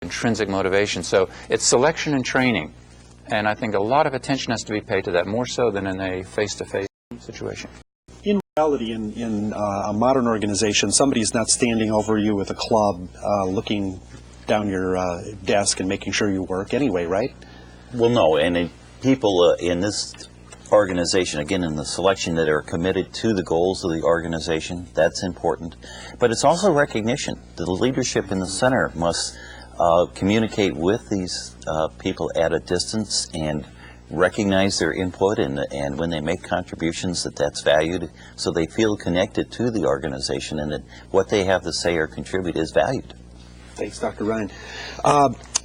intrinsic motivation. So it's selection and training. And I think a lot of attention has to be paid to that, more so than in a face-to-face situation. In reality, in a modern organization, somebody's not standing over you with a club, looking down your desk and making sure you work anyway, right? Well, no, and people in this organization, again, in the selection that are committed to the goals of the organization, that's important. But it's also recognition. The leadership in the center must communicate with these people at a distance and recognize their input, and when they make contributions, that's valued, so they feel connected to the organization and that what they have to say or contribute is valued. Thanks, Dr. Rhyne.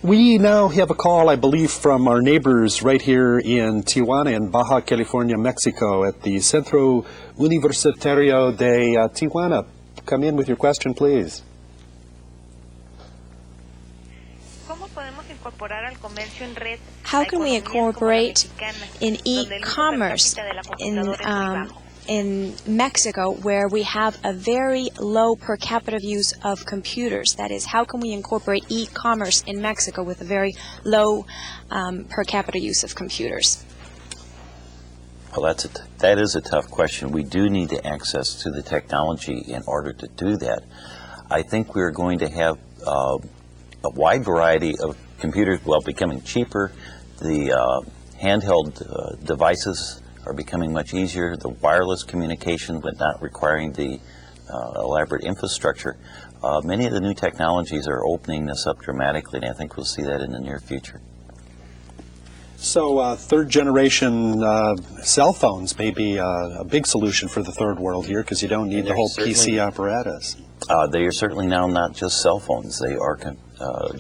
We now have a call, I believe, from our neighbors right here in Tijuana in Baja California, Mexico, at the Centro Universitario de Tijuana. Come in with your question, please. How can we incorporate in e-commerce in Mexico, where we have a very low per capita use of computers? That is, how can we incorporate e-commerce in Mexico with a very low per capita use of computers? Well, that is a tough question. We do need the access to the technology in order to do that. I think we're going to have a wide variety of computers, well, becoming cheaper. The handheld devices are becoming much easier. The wireless communication, but not requiring the elaborate infrastructure. Many of the new technologies are opening this up dramatically, and I think we'll see that in the near future. So third generation cell phones may be a big solution for the third world here, because you don't need the whole PC apparatus. They are certainly now not just cell phones. They are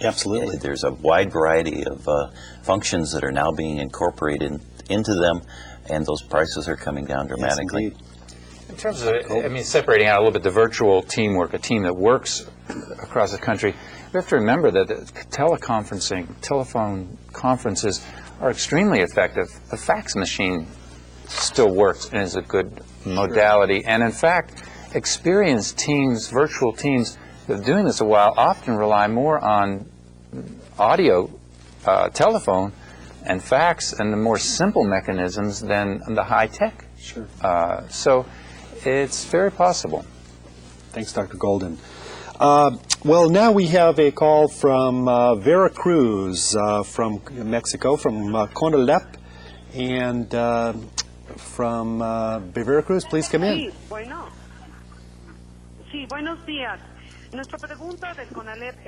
absolutely. There's a wide variety of functions that are now being incorporated into them, and those prices are coming down dramatically. Yes, in terms of, I mean, separating out a little bit the virtual teamwork, a team that works across the country, we have to remember that teleconferencing, telephone conferences are extremely effective. The fax machine still works and is a good modality. And in fact, experienced teams, virtual teams that are doing this a while, often rely more on audio, telephone, and fax and the more simple mechanisms than the high tech. Sure. So it's very possible. Thanks, Dr. Golden. Well, now we have a call from Veracruz, from Mexico, from Conalep, and from Veracruz. Please come in. Sí, bueno. Sí, buenos días.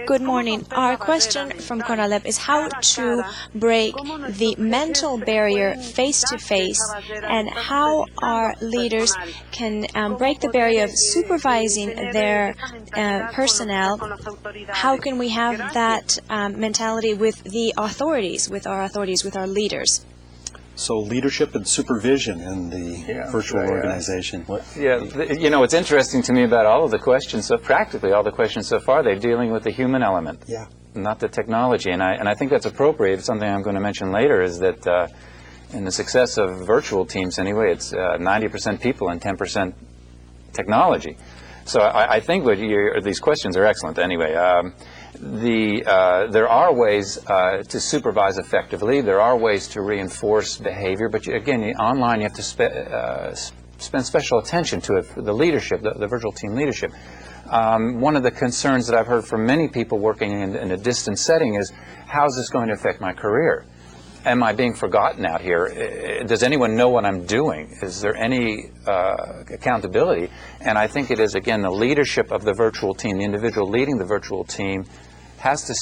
Good morning. Our question from Conalep is how to break the mental barrier face-to-face, and how our leaders can break the barrier of supervising their personnel. How can we have that mentality with the authorities, with our leaders? So leadership and supervision in the virtual organization. Yeah, you know, what's interesting to me about all of the questions, so practically all the questions so far, they're dealing with the human element, not the technology. And I think that's appropriate. Something I'm going to mention later is that in the success of virtual teams anyway, it's 90% people and 10% technology. So I think these questions are excellent anyway. There are ways to supervise effectively. There are ways to reinforce behavior. But again, online you have to spend special attention to it, the leadership, the virtual team leadership. One of the concerns that I've heard from many people working in a distance setting is, how's this going to affect my career? Am I being forgotten out here? Does anyone know what I'm doing? Is there any accountability? And I think it is, again, the leadership of the virtual team, the individual leading the virtual team, has to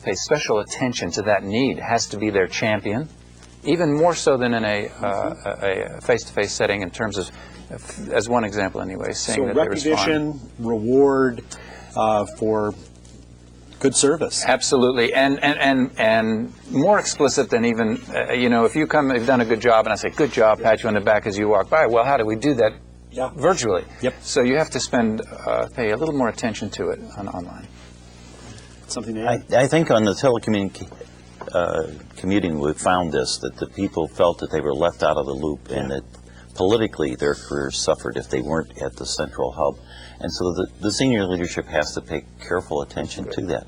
pay special attention to that need, has to be their champion, even more so than in a face-to-face setting in terms of, as one example anyway, saying that they respond. So recognition, reward for good service. Absolutely, and more explicit than even, you know, if you've done a good job, and I say, good job, pat you on the back as you walk by, well, how do we do that virtually? Yep. So you have to pay a little more attention to it online. Something to add? I think on the commuting, we found that the people felt that they were left out of the loop, and that politically their careers suffered if they weren't at the central hub. And so the senior leadership has to pay careful attention to that.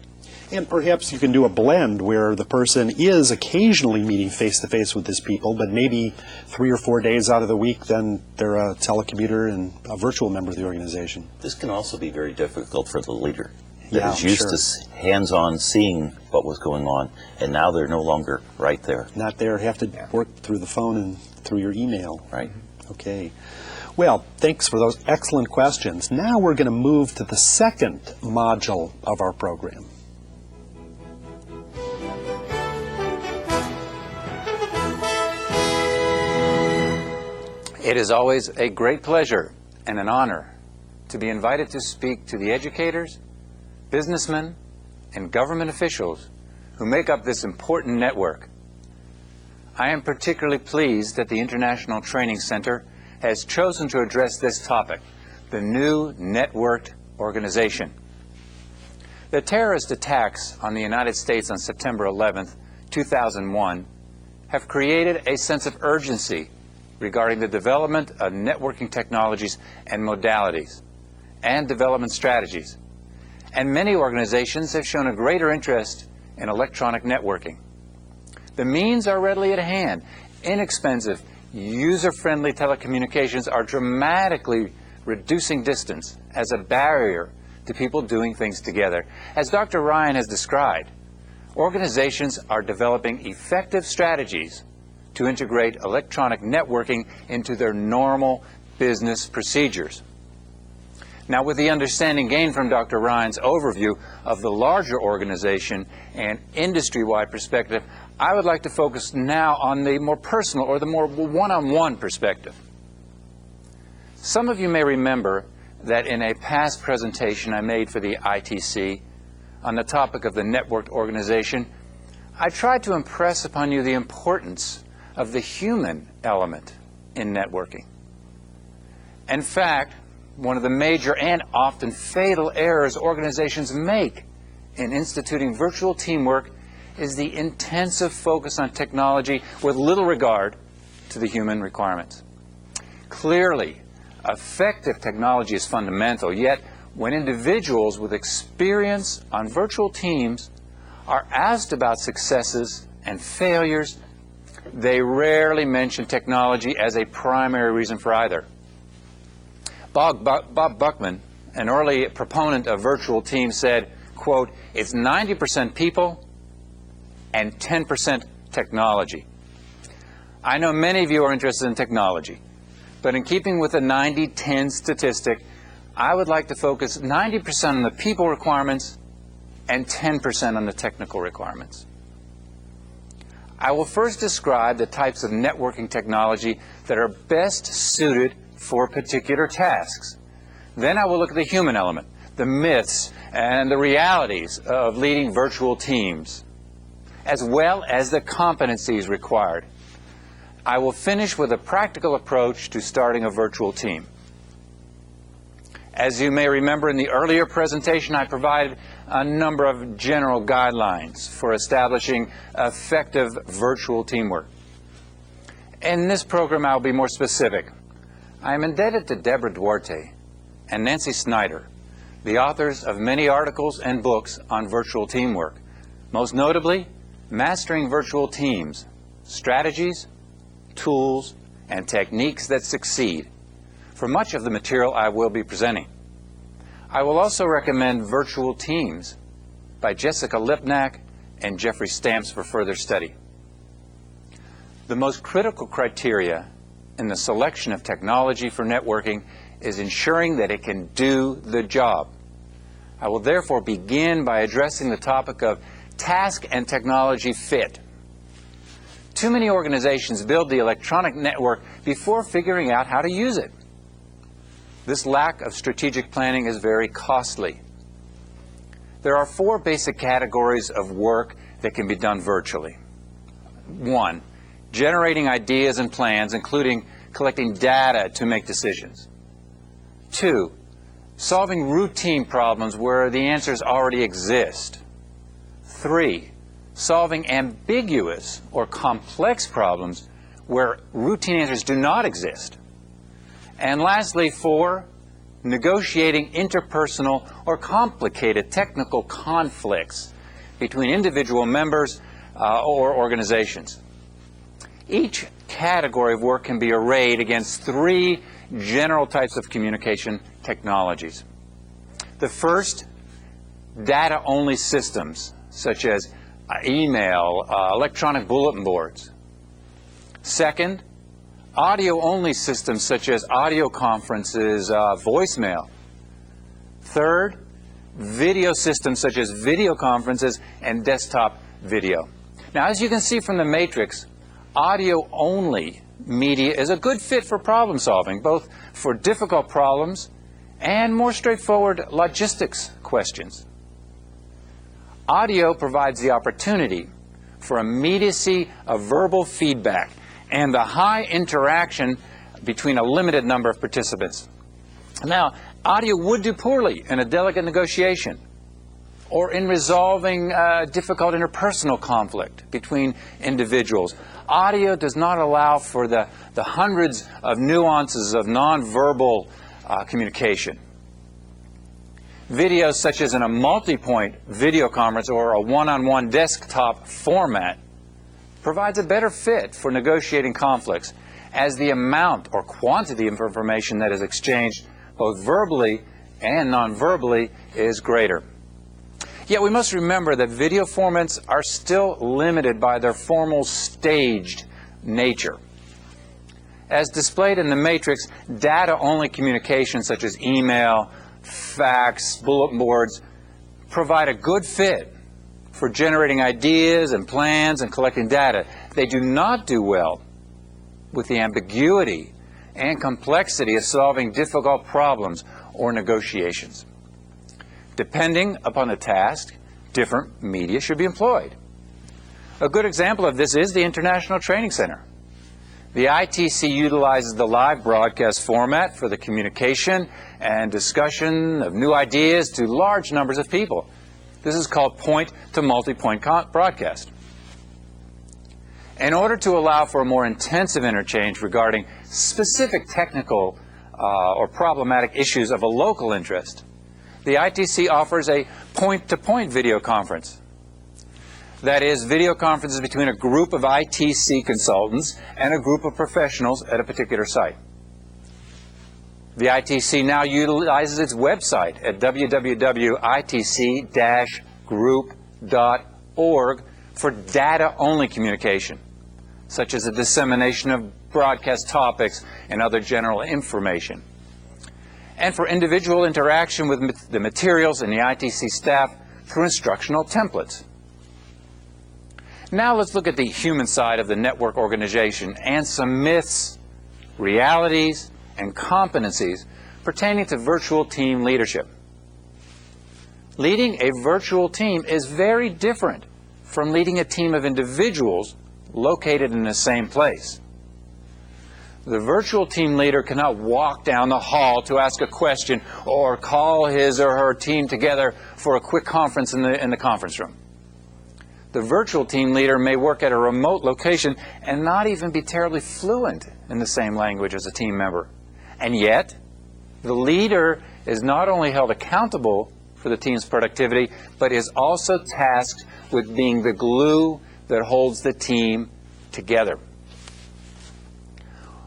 And perhaps you can do a blend where the person is occasionally meeting face-to-face with these people, but maybe 3 or 4 days out of the week, then they're a telecommuter and a virtual member of the organization. This can also be very difficult for the leader. Yeah, That is used sure. to hands-on seeing what was going on, and now they're no longer right there. Not there, have to work through the phone and through your email. Right. Okay. Well, thanks for those excellent questions. Now we're going to move to the second module of our program. It is always a great pleasure and an honor to be invited to speak to the educators, businessmen, and government officials who make up this important network. I am particularly pleased that the International Training Center has chosen to address this topic, the new networked organization. The terrorist attacks on the United States on September 11th, 2001 have created a sense of urgency regarding the development of networking technologies and modalities and development strategies. And many organizations have shown a greater interest in electronic networking. The means are readily at hand. Inexpensive, user-friendly telecommunications are dramatically reducing distance as a barrier to people doing things together. As Dr. Rhyne has described, organizations are developing effective strategies to integrate electronic networking into their normal business procedures. Now, with the understanding gained from Dr. Rhyne's overview of the larger organization and industry-wide perspective, I would like to focus now on the more personal or the more one-on-one perspective. Some of you may remember that in a past presentation I made for the ITC on the topic of the networked organization, I tried to impress upon you the importance of the human element in networking. In fact, one of the major and often fatal errors organizations make in instituting virtual teamwork is the intensive focus on technology with little regard to the human requirements. Clearly, effective technology is fundamental, yet when individuals with experience on virtual teams are asked about successes and failures, they rarely mention technology as a primary reason for either. Bob Buckman, an early proponent of virtual teams, said, quote, "It's 90% people and 10% technology." I know many of you are interested in technology, but in keeping with the 90-10 statistic, I would like to focus 90% on the people requirements and 10% on the technical requirements. I will first describe the types of networking technology that are best suited for particular tasks. Then I will look at the human element, the myths and the realities of leading virtual teams, as well as the competencies required. I will finish with a practical approach to starting a virtual team. As you may remember in the earlier presentation, I provided a number of general guidelines for establishing effective virtual teamwork. In this program, I'll be more specific. I am indebted to Deborah Duarte and Nancy Snyder, the authors of many articles and books on virtual teamwork, most notably, Mastering Virtual Teams, Strategies, Tools, and Techniques That Succeed, for much of the material I will be presenting. I will also recommend Virtual Teams by Jessica Lipnack and Jeffrey Stamps for further study. The most critical criteria in the selection of technology for networking is ensuring that it can do the job. I will therefore begin by addressing the topic of task and technology fit. Too many organizations build the electronic network before figuring out how to use it. This lack of strategic planning is very costly. There are 4 basic categories of work that can be done virtually. 1, generating ideas and plans, including collecting data to make decisions. 2, solving routine problems where the answers already exist. 3, solving ambiguous or complex problems where routine answers do not exist. And lastly, 4, negotiating interpersonal or complicated technical conflicts between individual members or organizations. Each category of work can be arrayed against three general types of communication technologies. The first, data-only systems, such as email, electronic bulletin boards. Second, audio-only systems, such as audio conferences, voicemail. Third, video systems, such as video conferences and desktop video. Now, as you can see from the matrix, audio-only media is a good fit for problem solving, both for difficult problems and more straightforward logistics questions. Audio provides the opportunity for immediacy of verbal feedback and the high interaction between a limited number of participants. Now, audio would do poorly in a delicate negotiation or in resolving difficult interpersonal conflict between individuals. Audio does not allow for the hundreds of nuances of nonverbal communication. Videos such as in a multi-point video conference or a one-on-one desktop format provides a better fit for negotiating conflicts, as the amount or quantity of information that is exchanged both verbally and non-verbally is greater. Yet we must remember that video formats are still limited by their formal staged nature. As displayed in the matrix, data-only communications such as email, fax, bulletin boards provide a good fit for generating ideas and plans and collecting data. They do not do well with the ambiguity and complexity of solving difficult problems or negotiations. Depending upon the task, different media should be employed. A good example of this is the International Training Center. The ITC utilizes the live broadcast format for the communication and discussion of new ideas to large numbers of people. This is called point-to-multipoint broadcast. In order to allow for a more intensive interchange regarding specific technical or problematic issues of a local interest, the ITC offers a point-to-point video conference. That is, video conferences between a group of ITC consultants and a group of professionals at a particular site. The ITC now utilizes its website at www.itc-group.org for data-only communication, such as the dissemination of broadcast topics and other general information, and for individual interaction with the materials and the ITC staff through instructional templates. Now let's look at the human side of the network organization and some myths, realities, and competencies pertaining to virtual team leadership. Leading a virtual team is very different from leading a team of individuals located in the same place. The virtual team leader cannot walk down the hall to ask a question or call his or her team together for a quick conference in the conference room. The virtual team leader may work at a remote location and not even be terribly fluent in the same language as a team member. And yet, the leader is not only held accountable for the team's productivity, but is also tasked with being the glue that holds the team together.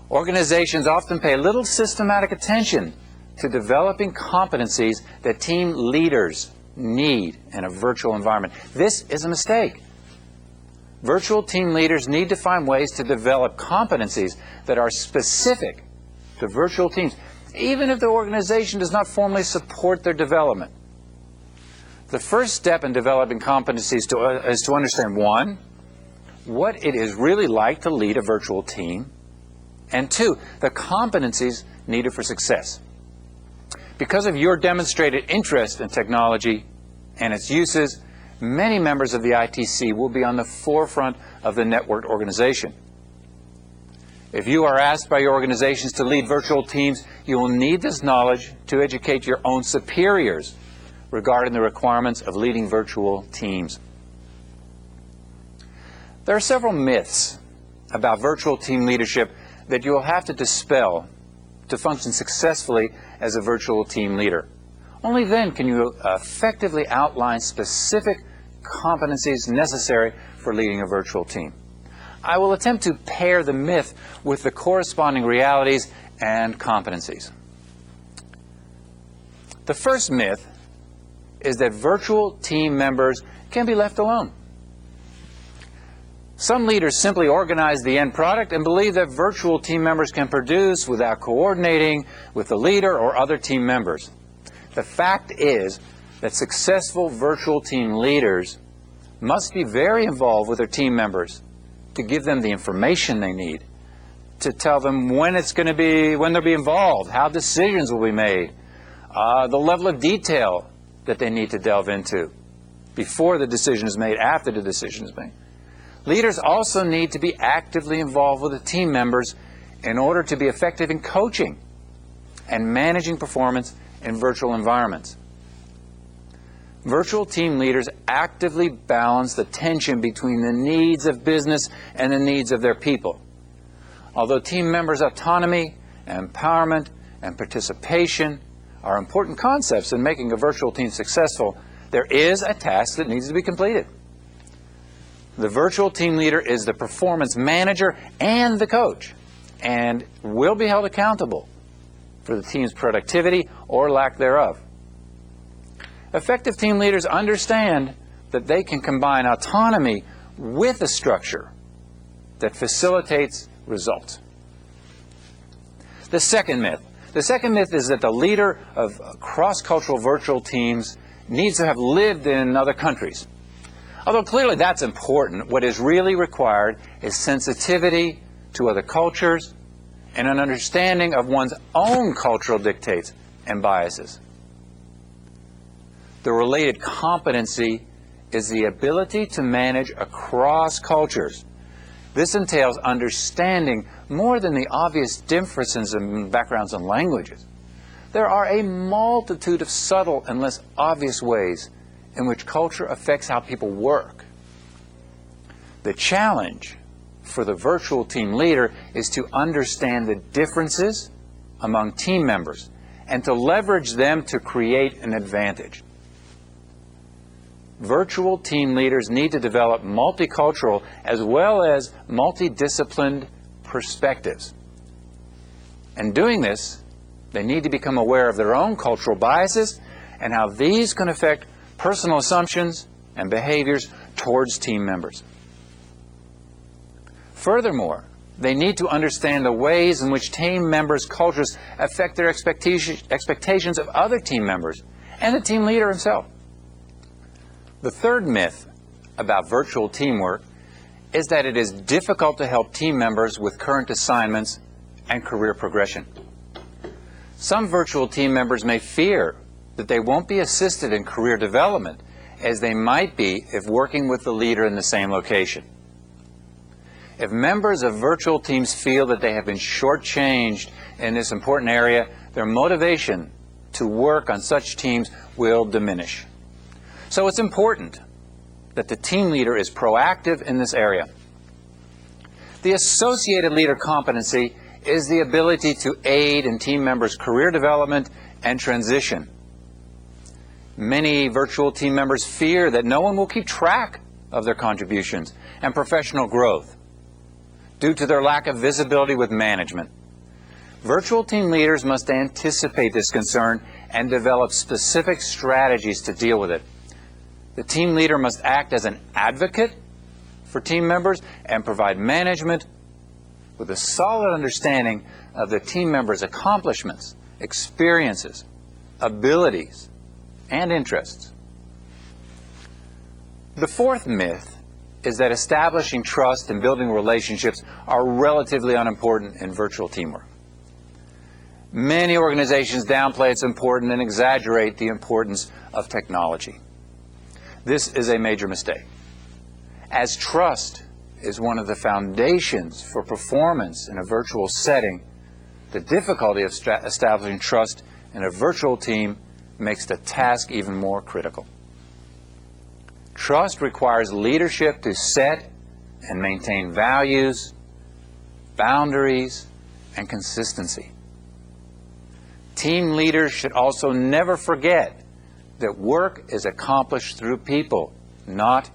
Organizations often pay little systematic attention to developing competencies that team leaders need in a virtual environment. This is a mistake. Virtual team leaders need to find ways to develop competencies that are specific to virtual teams, even if the organization does not formally support their development. The first step in developing competencies is to understand, one, what it is really like to lead a virtual team, and two, the competencies needed for success. Because of your demonstrated interest in technology and its uses, many members of the ITC will be on the forefront of the networked organization. If you are asked by your organizations to lead virtual teams, you will need this knowledge to educate your own superiors regarding the requirements of leading virtual teams. There are several myths about virtual team leadership that you will have to dispel to function successfully as a virtual team leader. Only then can you effectively outline specific competencies necessary for leading a virtual team. I will attempt to pair the myth with the corresponding realities and competencies. The first myth is that virtual team members can be left alone. Some leaders simply organize the end product and believe that virtual team members can produce without coordinating with the leader or other team members. The fact is that successful virtual team leaders must be very involved with their team members to give them the information they need, to tell them when they'll be involved, how decisions will be made, the level of detail that they need to delve into before the decision is made, after the decision is made. Leaders also need to be actively involved with the team members in order to be effective in coaching and managing performance in virtual environments. Virtual team leaders actively balance the tension between the needs of business and the needs of their people. Although team members' autonomy, empowerment, and participation are important concepts in making a virtual team successful, there is a task that needs to be completed. The virtual team leader is the performance manager and the coach, and will be held accountable for the team's productivity or lack thereof. Effective team leaders understand that they can combine autonomy with a structure that facilitates results. The second myth is that the leader of cross-cultural virtual teams needs to have lived in other countries. Although clearly that's important, what is really required is sensitivity to other cultures and an understanding of one's own cultural dictates and biases. The related competency is the ability to manage across cultures. This entails understanding more than the obvious differences in backgrounds and languages. There are a multitude of subtle and less obvious ways in which culture affects how people work. The challenge for the virtual team leader is to understand the differences among team members and to leverage them to create an advantage. Virtual team leaders need to develop multicultural as well as multidisciplined perspectives. In doing this, they need to become aware of their own cultural biases and how these can affect personal assumptions and behaviors towards team members. Furthermore, they need to understand the ways in which team members' cultures affect their expectations of other team members and the team leader himself. The third myth about virtual teamwork is that it is difficult to help team members with current assignments and career progression. Some virtual team members may fear that they won't be assisted in career development as they might be if working with the leader in the same location. If members of virtual teams feel that they have been shortchanged in this important area, their motivation to work on such teams will diminish. So it's important that the team leader is proactive in this area. The associated leader competency is the ability to aid in team members' career development and transition. Many virtual team members fear that no one will keep track of their contributions and professional growth due to their lack of visibility with management. Virtual team leaders must anticipate this concern and develop specific strategies to deal with it. The team leader must act as an advocate for team members and provide management with a solid understanding of the team members' accomplishments, experiences, abilities, and interests. The fourth myth is that establishing trust and building relationships are relatively unimportant in virtual teamwork. Many organizations downplay its importance and exaggerate the importance of technology. This is a major mistake, as trust is one of the foundations for performance in a virtual setting. The difficulty of establishing trust in a virtual team makes the task even more critical. Trust requires leadership to set and maintain values, boundaries, and consistency. Team leaders should also never forget that work is accomplished through people not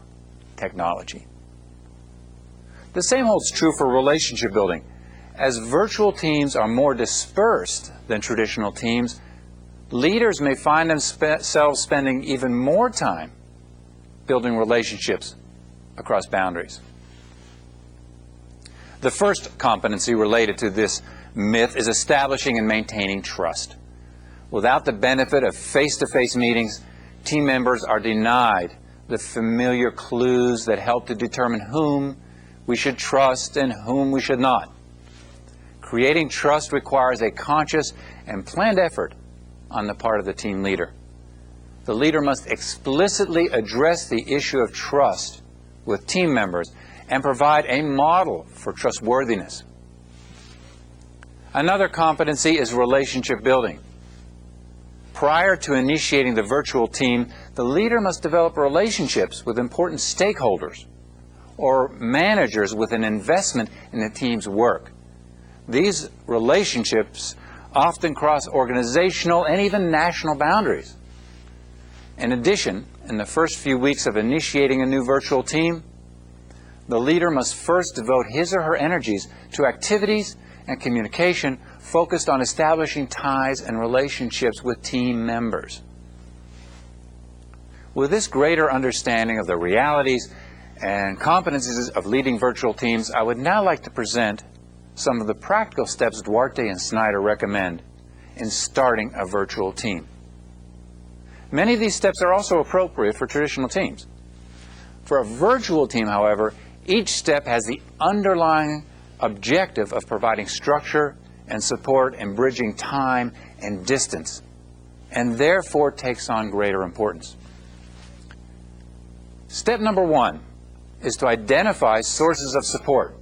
technology. The same holds true for relationship building. As virtual teams are more dispersed than traditional teams, leaders may find themselves spending even more time building relationships across boundaries. The first competency related to this myth is establishing and maintaining trust. Without the benefit of face-to-face meetings, team members are denied the familiar clues that help to determine whom we should trust and whom we should not. Creating trust requires a conscious and planned effort on the part of the team leader. The leader must explicitly address the issue of trust with team members and provide a model for trustworthiness. Another competency is relationship building. Prior to initiating the virtual team, the leader must develop relationships with important stakeholders or managers with an investment in the team's work. These relationships often cross organizational and even national boundaries. In addition, in the first few weeks of initiating a new virtual team, the leader must first devote his or her energies to activities and communication focused on establishing ties and relationships with team members. With this greater understanding of the realities and competencies of leading virtual teams, I would now like to present some of the practical steps Duarte and Snyder recommend in starting a virtual team. Many of these steps are also appropriate for traditional teams. For a virtual team, however, each step has the underlying objective of providing structure and support and bridging time and distance, and therefore takes on greater importance. Step number one is to identify sources of support.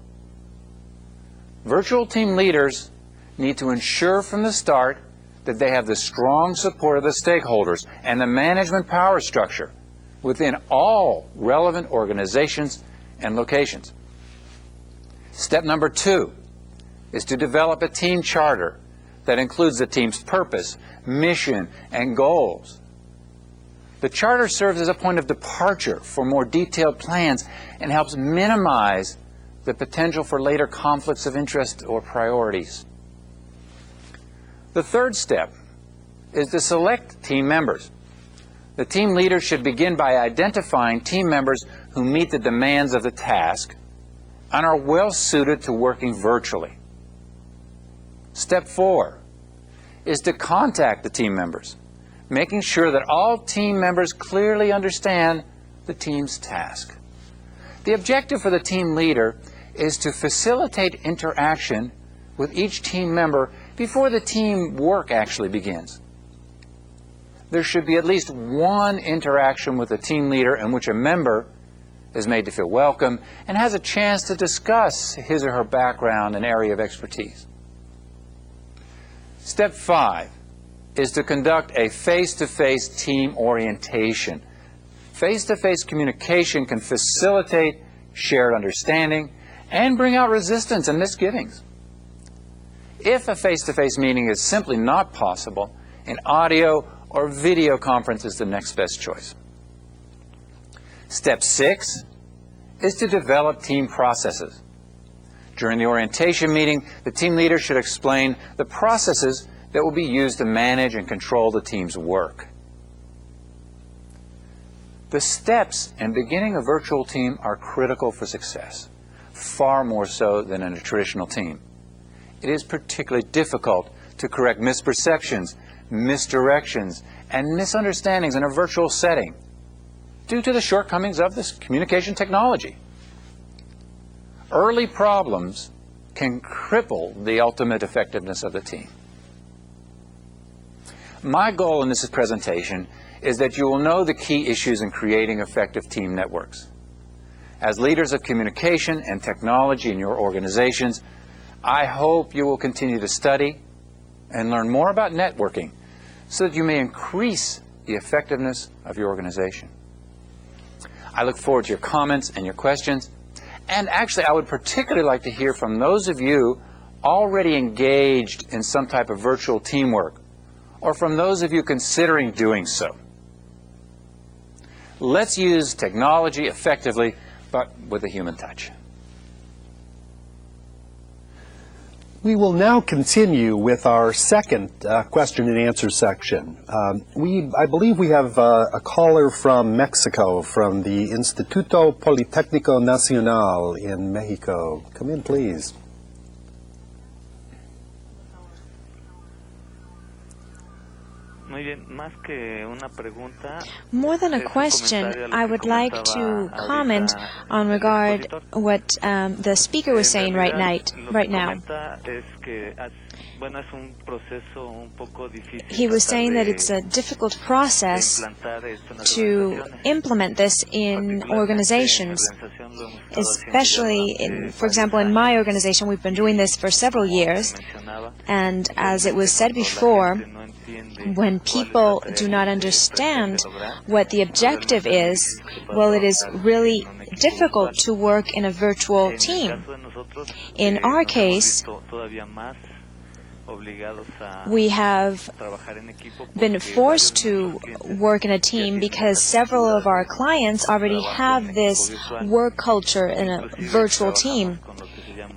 Virtual team leaders need to ensure from the start that they have the strong support of the stakeholders and the management power structure within all relevant organizations and locations. Step number two is to develop a team charter that includes the team's purpose, mission, and goals. The charter serves as a point of departure for more detailed plans and helps minimize the potential for later conflicts of interest or priorities. The third step is to select team members. The team leader should begin by identifying team members who meet the demands of the task and are well suited to working virtually. Step 4 is to contact the team members, making sure that all team members clearly understand the team's task. The objective for the team leader is to facilitate interaction with each team member before the team work actually begins. There should be at least one interaction with the team leader in which a member is made to feel welcome and has a chance to discuss his or her background and area of expertise. Step 5 is to conduct a face-to-face team orientation. Face-to-face communication can facilitate shared understanding and bring out resistance and misgivings. If a face-to-face meeting is simply not possible, an audio or video conference is the next best choice. Step 6 is to develop team processes. During the orientation meeting, the team leader should explain the processes that will be used to manage and control the team's work. The steps in beginning a virtual team are critical for success, far more so than in a traditional team. It is particularly difficult to correct misperceptions, misdirections, and misunderstandings in a virtual setting due to the shortcomings of this communication technology. Early problems can cripple the ultimate effectiveness of the team. My goal in this presentation is that you will know the key issues in creating effective team networks. As leaders of communication and technology in your organizations, I hope you will continue to study and learn more about networking so that you may increase the effectiveness of your organization. I look forward to your comments and your questions. And actually, I would particularly like to hear from those of you already engaged in some type of virtual teamwork, or from those of you considering doing so. Let's use technology effectively, but with a human touch. We will now continue with our second question and answer section. I believe we have a caller from Mexico, from the Instituto Politécnico Nacional in Mexico. Come in, please. More than a question, I would like to comment on regard what the speaker was saying right now. He was saying that it's a difficult process to implement this in organizations, especially, for example, in my organization. We've been doing this for several years, and as it was said before, when people do not understand what the objective is, well, it is really difficult to work in a virtual team. In our case, we have been forced to work in a team because several of our clients already have this work culture in a virtual team.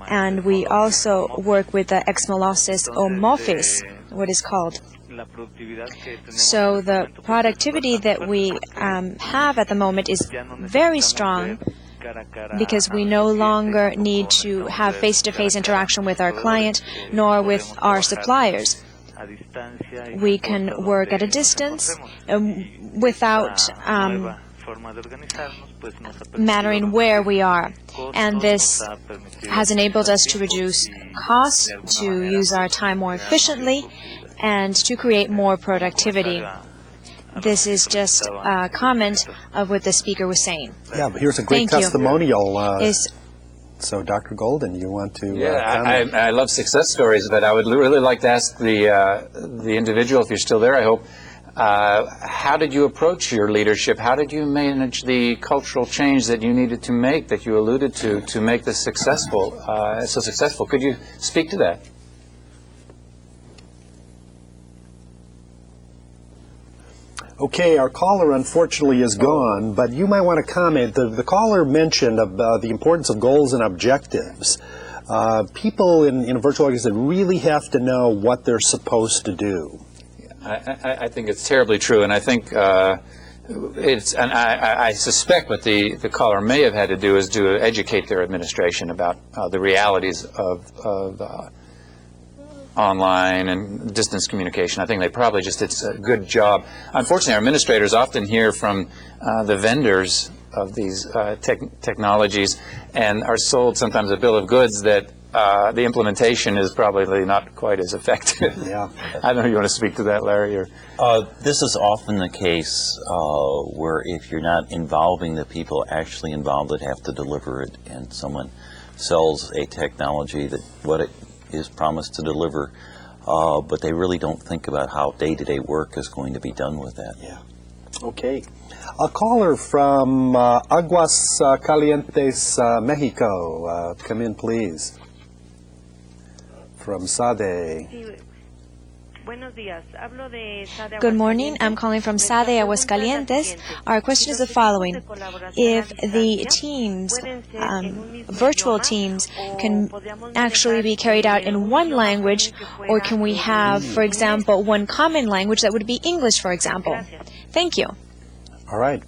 And we also work with the exmolosis home office, what is called. So the productivity that we have at the moment is very strong because we no longer need to have face-to-face interaction with our client nor with our suppliers. We can work at a distance without mattering where we are. And this has enabled us to reduce costs, to use our time more efficiently, and to create more productivity. This is just a comment of what the speaker was saying. Yeah, but here's a great testimonial. So, Dr. Golden, you want to comment? I love success stories, but I would really like to ask the individual, if you're still there, I hope, how did you approach your leadership? How did you manage the cultural change that you needed to make, that you alluded to make this successful, so successful? Could you speak to that? Okay, our caller unfortunately is gone, but you might want to comment. The caller mentioned the importance of goals and objectives. People in a virtual organization really have to know what they're supposed to do. I think it's terribly true, and I think I suspect what the caller may have had to do is to educate their administration about the realities of online and distance communication. I think they probably just did a good job. Unfortunately, our administrators often hear from the vendors of these technologies and are sold sometimes a bill of goods that the implementation is probably not quite as effective. Yeah. I don't know if you want to speak to that, Larry? Or this is often the case where if you're not involving the people actually involved that have to deliver it, and someone sells a technology that what it is promised to deliver, but they really don't think about how day-to-day work is going to be done with that. Yeah. Okay. A caller from Aguas Calientes, Mexico. Come in, please. From SADE. Good morning. I'm calling from SADE, Aguascalientes. Our question is the following. If the teams, virtual teams, can actually be carried out in one language, or can we have, for example, one common language that would be English, for example? Thank you. All right.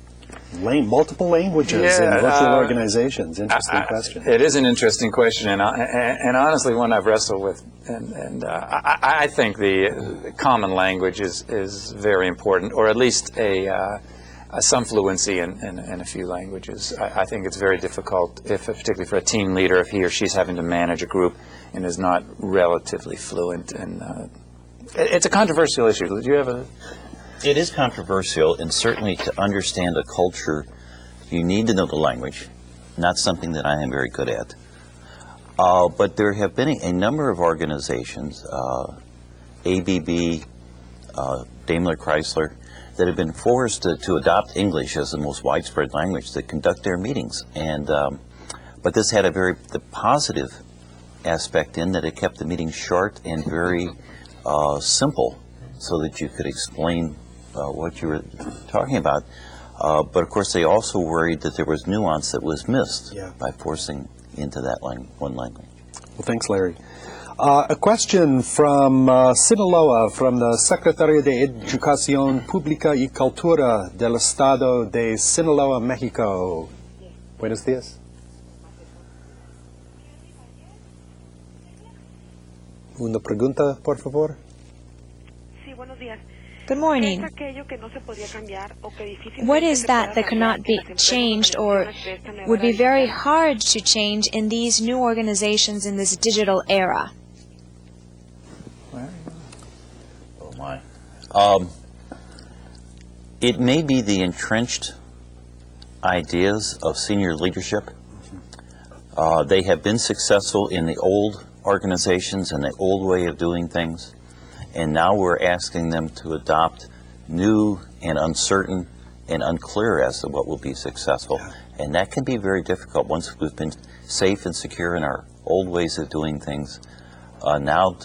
Multiple languages in virtual organizations. Interesting question. It is an interesting question, and honestly one I've wrestled with. And I think the common language is very important, or at least some fluency in a few languages. I think it's very difficult, particularly for a team leader, if he or she's having to manage a group and is not relatively fluent. And it's a controversial issue. Do you have a... It is controversial, and certainly to understand a culture, you need to know the language, not something that I am very good at. But there have been a number of organizations, ABB, Daimler Chrysler, that have been forced to adopt English as the most widespread language to conduct their meetings. And but this had the positive aspect in that it kept the meeting short and very simple, so that you could explain what you were talking about. But of course, they also worried that there was nuance that was missed Yeah. by forcing into that one language. Well, thanks, Larry. A question from Sinaloa, from the Secretaría de Educación Pública y Cultura del Estado de Sinaloa, México. Buenos días. Una pregunta, por favor. Sí, buenos días. Good morning. ¿Es aquello que no se podía cambiar o que difícilmente What is se that pueda that cannot cambiar be en las empresas changed or modernas de esta nueva would be era very digital? hard to change in these new organizations in this digital era? Oh my. It may be the entrenched ideas of senior leadership. They have been successful in the old organizations and the old way of doing things, and now we're asking them to adopt new and uncertain and unclear as to what will be successful. And that can be very difficult once we've been safe and secure in our old ways of doing things. Now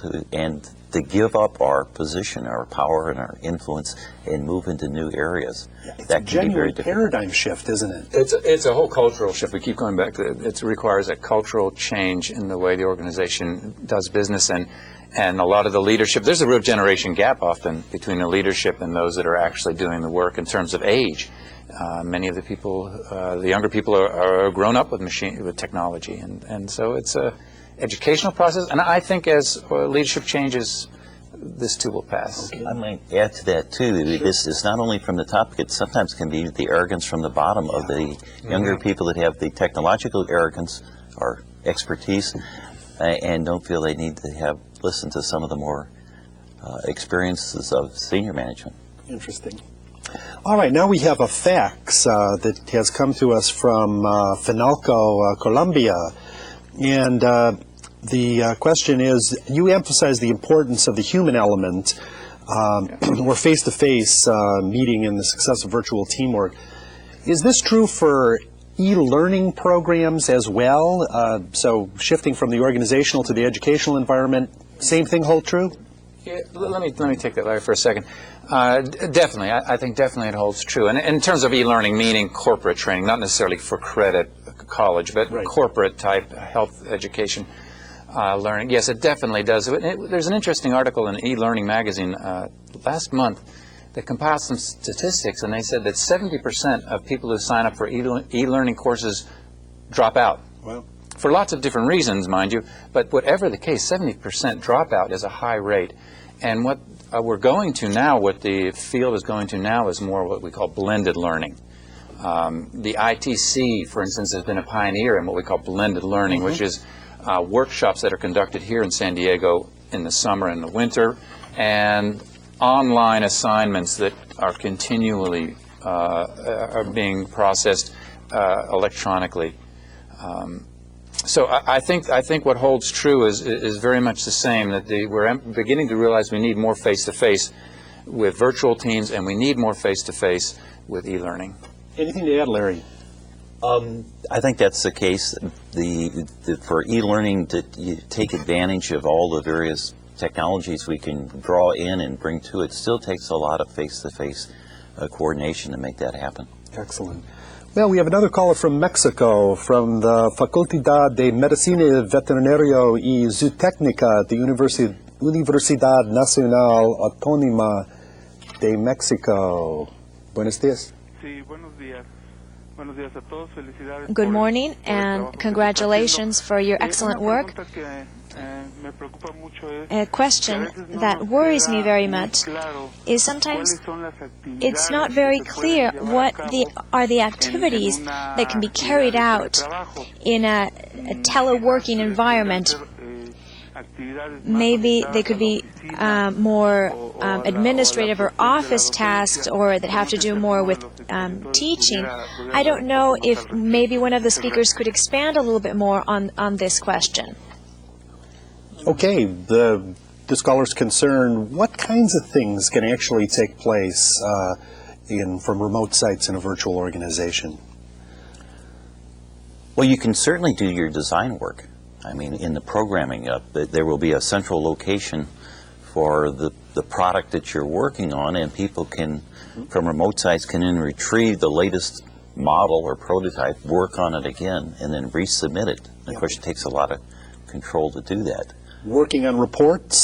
to give up our position, our power, and our influence and move into new areas. It's That a can be very genuine difficult. paradigm shift, isn't it? It's a whole cultural shift. We keep going back to it. It requires a cultural change in the way the organization does business, and a lot of the leadership. There's a real generation gap often between the leadership and those that are actually doing the work in terms of age. Many of the people, the younger people, are grown up with technology, and so it's a educational process. And I think as leadership changes, this too will pass. I might add to that too. This is not only from the top; it sometimes can be the arrogance from the bottom of the younger people that have the technological arrogance or expertise, and don't feel they need to have listened to some of the more experiences of senior management. Interesting. All right, now we have a fax that has come to us from Finalco, Colombia. And the question is, you emphasize the importance of the human element or face-to-face meeting and the success of virtual teamwork. Is this true for e-learning programs as well? So shifting from the organizational to the educational environment, same thing hold true? Yeah, let me take that, Larry, for a second. Definitely, I think definitely it holds true. And in terms of e-learning, meaning corporate training, not necessarily for credit college, but corporate type health education learning. Yes, it definitely does. There's an interesting article in e-learning magazine last month that compiled some statistics, and they said that 70% of people who sign up for e-learning courses drop out. Wow. For lots of different reasons, mind you, but whatever the case, 70% dropout is a high rate. And what we're going to now, what the field is going to now, is more what we call blended learning. The ITC, for instance, has been a pioneer in what we call blended learning, which is workshops that are conducted here in San Diego in the summer and the winter, and online assignments that are continually are being processed electronically. So I think what holds true is very much the same, that we're beginning to realize we need more face-to-face with virtual teams, and we need more face-to-face with e-learning. Anything to add, Larry? I think that's the case. For e-learning to take advantage of all the various technologies we can draw in and bring to it still takes a lot of face-to-face coordination to make that happen. Excellent. Well, we have another caller from Mexico, from the Facultad de Medicina Veterinario y Zootecnica at the Universidad Nacional Autónoma de Mexico. Buenos días. Sí, buenos días. Buenos días a todos. Felicidades. Good por morning, el and trabajo que congratulations se está for your haciendo. excellent Una work. pregunta que, me preocupa mucho es A question that worries me very much is sometimes it's not very clear what are the activities that can be carried out in a teleworking environment. Maybe they could be more administrative or office tasks, or that have to do more with teaching. I don't know if maybe one of the speakers could expand a little bit more on this question. Okay, the scholar's concerned, what kinds of things can actually take place from remote sites in a virtual organization? Well, you can certainly do your design work. I mean, in the programming, there will be a central location for the the product that you're working on, and people can, from remote sites, can then retrieve the latest model or prototype, work on it again, and then resubmit it. And of course, it takes a lot of control to do that. Working on reports,